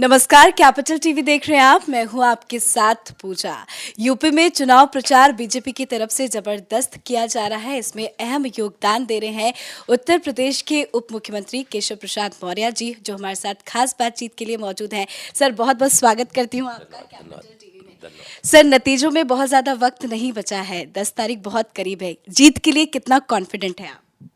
नमस्कार, capital TV देख रहे हैं आप। मैं हूं आपके साथ पूजा। यूपी में चुनाव प्रचार बीजेपी की तरफ से जबरदस्त किया जा रहा है। इसमें अहम योगदान दे रहे हैं उत्तर प्रदेश के उप मुख्यमंत्री केशव प्रसाद मौर्य जी, जो हमारे साथ खास बातचीत के लिए मौजूद हैं। सर, बहुत बहुत स्वागत करती हूं आपका कैपिटल टीवी में। सर, नतीजों में बहुत ज्यादा वक्त नहीं बचा है, 10 तारीख बहुत करीब है। जीत के लिए कितना कॉन्फिडेंट है आप?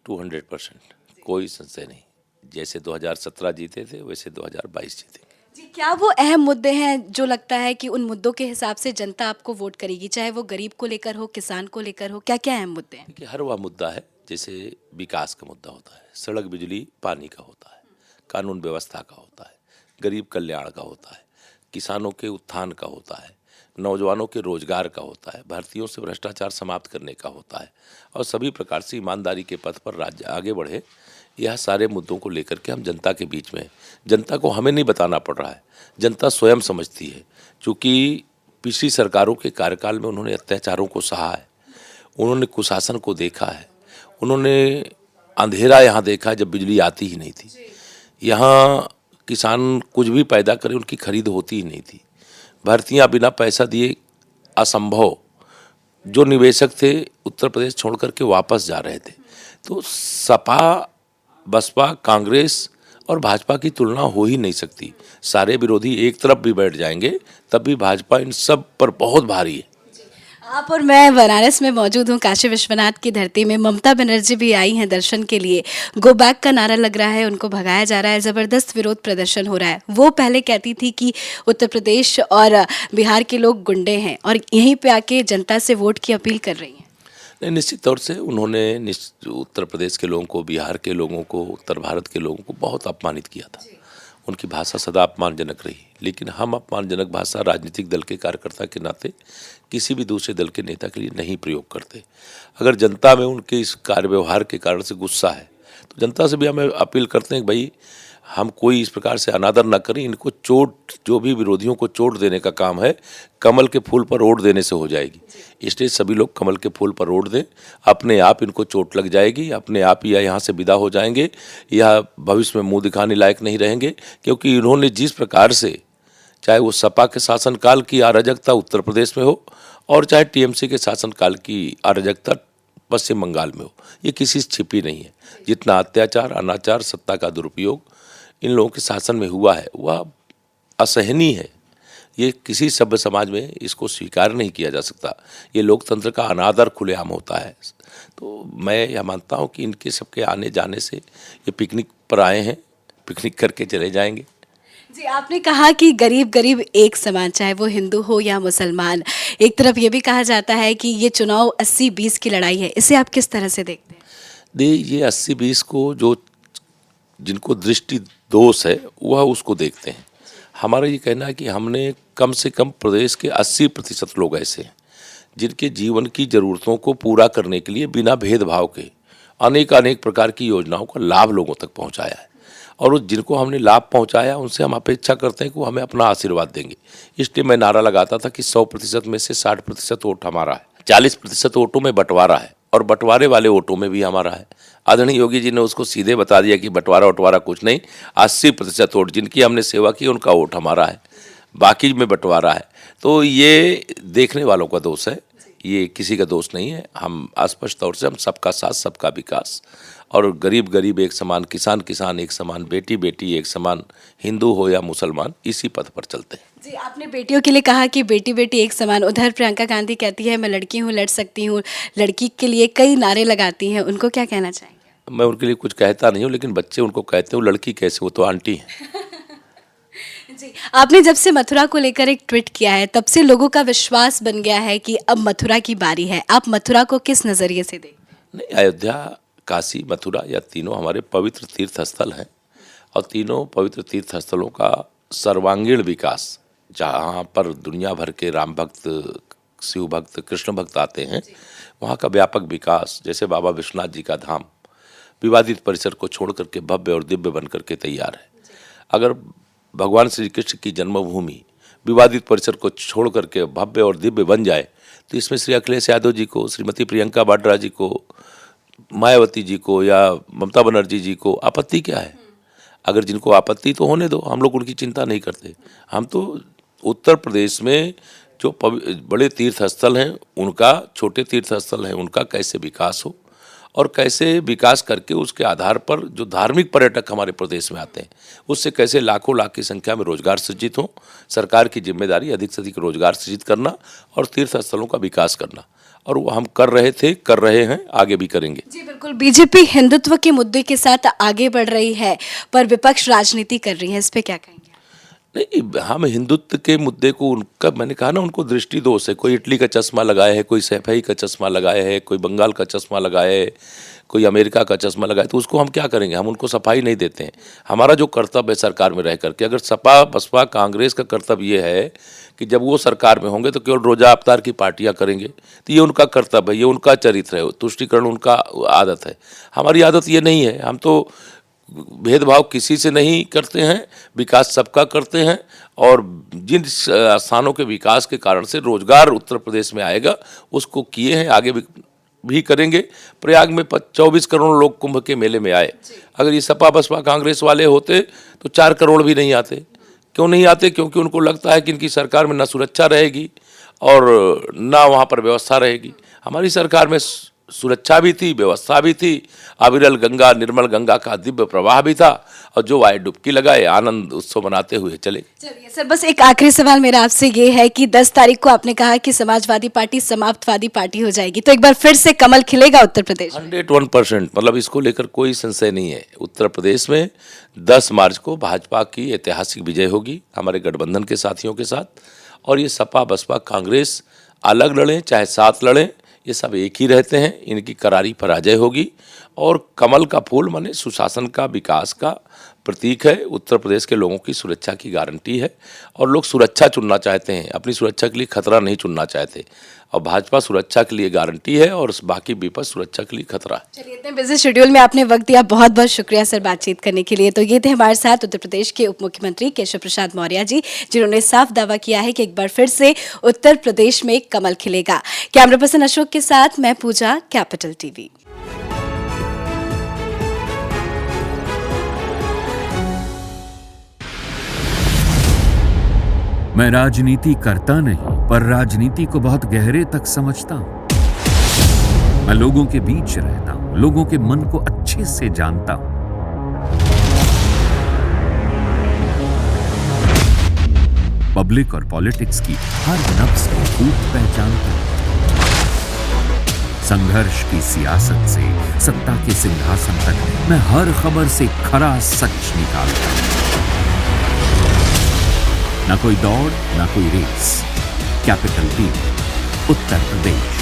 200%, कोई संशय नहीं। जैसे 2017 जीते थे वैसे 2022 जीतेंगे। जी, क्या वो अहम मुद्दे हैं जो लगता है कि उन मुद्दों के हिसाब से जनता आपको वोट करेगी, चाहे वो गरीब को लेकर हो, किसान को लेकर हो? क्या क्या अहम मुद्दे हैं? देखिए, हर वह मुद्दा है, जैसे विकास का मुद्दा होता है, सड़क बिजली पानी का होता है, कानून व्यवस्था का होता है, गरीब कल्याण का होता है, किसानों के उत्थान का होता है, नौजवानों के रोजगार का होता है, भर्तियों से भ्रष्टाचार समाप्त करने का होता है और सभी प्रकार से ईमानदारी के पथ पर राज्य आगे बढ़े। यह सारे मुद्दों को लेकर के हम जनता के बीच में, जनता को हमें नहीं बताना पड़ रहा है, जनता स्वयं समझती है। क्योंकि पिछली सरकारों के कार्यकाल में उन्होंने अत्याचारों को सहा है, उन्होंने कुशासन को देखा है, उन्होंने अंधेरा यहाँ देखा है जब बिजली आती ही नहीं थी। यहाँ किसान कुछ भी पैदा करे उनकी खरीद होती ही नहीं थी। भर्तियाँ बिना पैसा दिए असंभव। जो निवेशक थे उत्तर प्रदेश छोड़ करके वापस जा रहे थे। तो सपा, बसपा, कांग्रेस और भाजपा की तुलना हो ही नहीं सकती। सारे विरोधी एक तरफ भी बैठ जाएंगे तब भी भाजपा इन सब पर बहुत भारी है। आप और मैं बनारस में मौजूद हूँ, काशी विश्वनाथ की धरती में। ममता बनर्जी भी आई हैं दर्शन के लिए। गो बैक का नारा लग रहा है, उनको भगाया जा रहा है, ज़बरदस्त विरोध प्रदर्शन हो रहा है। वो पहले कहती थी कि उत्तर प्रदेश और बिहार के लोग गुंडे हैं और यहीं पे आके जनता से वोट की अपील कर रही हैं। नहीं, निश्चित तौर से उन्होंने उत्तर प्रदेश के लोगों को, बिहार के लोगों को, उत्तर भारत के लोगों को बहुत अपमानित किया था। उनकी भाषा सदा अपमानजनक रही, लेकिन हम अपमानजनक भाषा राजनीतिक दल के कार्यकर्ता के नाते किसी भी दूसरे दल के नेता के लिए नहीं प्रयोग करते। अगर जनता में उनके इस कार्य व्यवहार के कारण से गुस्सा है तो जनता से भी हमें अपील करते हैं कि भाई, हम कोई इस प्रकार से अनादर न करें। इनको चोट, जो भी विरोधियों को चोट देने का काम है, कमल के फूल पर ओढ़ देने से हो जाएगी। इसलिए सभी लोग कमल के फूल पर ओढ़ दें, अपने आप इनको चोट लग जाएगी, अपने आप ही यहाँ से विदा हो जाएंगे। यह भविष्य में मुंह दिखाने लायक नहीं रहेंगे। क्योंकि इन्होंने जिस प्रकार से, चाहे वो सपा के शासनकाल की अराजकता उत्तर प्रदेश में हो और चाहे टीएमसी के शासनकाल की अराजकता पश्चिम बंगाल में हो, ये किसी से छिपी नहीं है। जितना अत्याचार, अनाचार, सत्ता का दुरुपयोग इन लोगों के शासन में हुआ है वह असहनीय है। ये किसी सभ्य समाज में इसको स्वीकार नहीं किया जा सकता। ये लोकतंत्र का अनादर खुलेआम होता है। तो मैं यह मानता हूँ कि इनके सबके आने जाने से ये पिकनिक पर आए हैं, पिकनिक करके चले जाएंगे। जी, आपने कहा कि गरीब गरीब एक समान, चाहे वो हिंदू हो या मुसलमान। एक तरफ ये भी कहा जाता है कि ये चुनाव 80-20 की लड़ाई है। इसे आप किस तरह से देखते हैं? ये 80-20 को, जो जिनको दृष्टि दोष है वह उसको देखते हैं। हमारा ये कहना है कि हमने कम से कम प्रदेश के 80% लोग ऐसे हैं जिनके जीवन की ज़रूरतों को पूरा करने के लिए बिना भेदभाव के अनेक प्रकार की योजनाओं का लाभ लोगों तक पहुंचाया है। और उस जिनको हमने लाभ पहुंचाया उनसे हम अपेक्षा करते हैं कि वो हमें अपना आशीर्वाद देंगे। इसलिए मैं नारा लगाता था कि 100% में से 60% वोट हमारा है, 40% वोटों में बंटवारा है और बंटवारे वाले वोटों में भी हमारा है। आदरणीय योगी जी ने उसको सीधे बता दिया कि बंटवारा कुछ नहीं, 80% वोट जिनकी हमने सेवा की उनका वोट हमारा है, बाकी में बंटवारा है। तो ये देखने वालों का दोष है, ये किसी का दोष नहीं है। हम स्पष्ट तौर से हम सबका साथ, सबका विकास और गरीब गरीब एक समान, किसान किसान एक समान, बेटी बेटी एक समान, हिंदू हो या मुसलमान, इसी पथ पर चलते हैं। जी, आपने बेटियों के लिए कहा कि बेटी बेटी एक समान। उधर प्रियंका गांधी कहती है मैं लड़की हूँ, लड़ सकती हूँ। लड़की के लिए कई नारे लगाती हैं, उनको क्या कहना चाहेंगे? मैं उनके लिए कुछ कहता नहीं हूँ, लेकिन बच्चे उनको कहते हैं। वो लड़की कैसे, वो तो आंटी हैं। जी, आपने जब से मथुरा को लेकर एक ट्वीट किया है तब से लोगों का विश्वास बन गया है कि अब मथुरा की बारी है। आप मथुरा को किस नज़रिए से देखते हैं? नहीं, अयोध्या, काशी, मथुरा, या तीनों हमारे पवित्र तीर्थ स्थल हैं और तीनों पवित्र तीर्थ स्थलों का सर्वांगीण विकास, जहाँ पर दुनिया भर के राम भक्त, शिव भक्त, कृष्ण भक्त आते हैं, वहाँ का व्यापक विकास, जैसे बाबा विश्वनाथ जी का धाम विवादित परिसर को छोड़ करके भव्य और दिव्य बन करके तैयार है। अगर भगवान श्री कृष्ण की जन्मभूमि विवादित परिसर को छोड़ करके भव्य और दिव्य बन जाए तो इसमें श्री अखिलेश यादव जी को, श्रीमती प्रियंका वाड्रा जी को, मायावती जी को या ममता बनर्जी जी को आपत्ति क्या है? अगर जिनको आपत्ति तो होने दो, हम लोग उनकी चिंता नहीं करते। हम तो उत्तर प्रदेश में जो बड़े तीर्थ स्थल हैं उनका, छोटे तीर्थ स्थल हैं उनका कैसे विकास हो और कैसे विकास करके उसके आधार पर जो धार्मिक पर्यटक हमारे प्रदेश में आते हैं उससे कैसे लाखों लाख की संख्या में रोजगार सृजित हो। सरकार की जिम्मेदारी अधिक से अधिक रोजगार सृजित करना और तीर्थ स्थलों का विकास करना, और वो हम कर रहे थे, कर रहे हैं, आगे भी करेंगे। जी बिल्कुल, बीजेपी हिंदुत्व के मुद्दे के साथ आगे बढ़ रही है पर विपक्ष राजनीति कर रही है, इस पे क्या कहेंगे? नहीं, हम हिंदुत्व के मुद्दे को, उनका मैंने कहा ना, उनको दृष्टि दोष है। कोई इटली का चश्मा लगाए है, कोई सैफई का चश्मा लगाए है, कोई बंगाल का चश्मा लगाए है, कोई अमेरिका का चश्मा लगाए, तो उसको हम क्या करेंगे? हम उनको सफाई नहीं देते हैं। हमारा जो कर्तव्य है सरकार में रह करके, अगर सपा बसपा कांग्रेस का कर्तव्य ये है कि जब वो सरकार में होंगे तो केवल रोजा अवतार की पार्टियां करेंगे, तो ये उनका कर्तव्य है, ये उनका चरित्र है, तुष्टिकरण उनका आदत है। हमारी आदत ये नहीं है। हम तो भेदभाव किसी से नहीं करते हैं, विकास सबका करते हैं, और जिन स्थानों के विकास के कारण से रोजगार उत्तर प्रदेश में आएगा उसको किए हैं, आगे भी करेंगे। प्रयाग में 24 करोड़ लोग कुंभ के मेले में आए। अगर ये सपा बसपा कांग्रेस वाले होते तो 4 करोड़ भी नहीं आते। क्यों नहीं आते? क्योंकि उनको लगता है कि इनकी सरकार में ना सुरक्षा रहेगी और ना वहाँ पर व्यवस्था रहेगी। हमारी सरकार में सुरक्षा भी थी, व्यवस्था भी थी, अविरल गंगा, निर्मल गंगा का दिव्य प्रवाह भी था, और जो आए डुबकी लगाए, आनंद उत्सव मनाते हुए चले। चलिए सर, बस एक आखिरी सवाल मेरा आपसे ये है कि 10 तारीख को आपने कहा कि समाजवादी पार्टी समाप्तवादी पार्टी हो जाएगी, तो एक बार फिर से कमल खिलेगा उत्तर प्रदेश? 101%, मतलब इसको लेकर कोई संशय नहीं है। उत्तर प्रदेश में 10 मार्च को भाजपा की ऐतिहासिक विजय होगी हमारे गठबंधन के साथियों के साथ, और ये सपा बसपा कांग्रेस अलग लड़ें चाहे साथ लड़ें, ये सब एक ही रहते हैं। इनकी करारी पराजय होगी, और कमल का फूल माने सुशासन का, विकास का प्रतीक है। उत्तर प्रदेश के लोगों की सुरक्षा की गारंटी है, और लोग सुरक्षा चुनना चाहते हैं, अपनी सुरक्षा के लिए खतरा नहीं चुनना चाहते, और भाजपा सुरक्षा के लिए गारंटी है और बाकी विपक्ष सुरक्षा के लिए खतरा है। चलिए, इतने बिजी शेड्यूल में आपने वक्त दिया, बहुत बहुत शुक्रिया सर बातचीत करने के लिए। तो ये थे हमारे साथ उत्तर प्रदेश के उप मुख्यमंत्री केशव प्रसाद मौर्य जी, जिन्होंने साफ दावा किया है कि एक बार फिर से उत्तर प्रदेश में कमल खिलेगा। कैमरा पर्सन अशोक के साथ मैं पूजा, कैपिटल टीवी। मैं राजनीति करता नहीं, पर राजनीति को बहुत गहरे तक समझता हूं। मैं लोगों के बीच रहता हूं, लोगों के मन को अच्छे से जानता हूं। पब्लिक और पॉलिटिक्स की हर नब्ज को खूब पहचानता हूं। संघर्ष की सियासत से सत्ता के सिंहासन तक मैं हर खबर से खरा सच निकालता हूं। ना कोई दौड़, ना कोई race. Capital TV, Uttar Pradesh.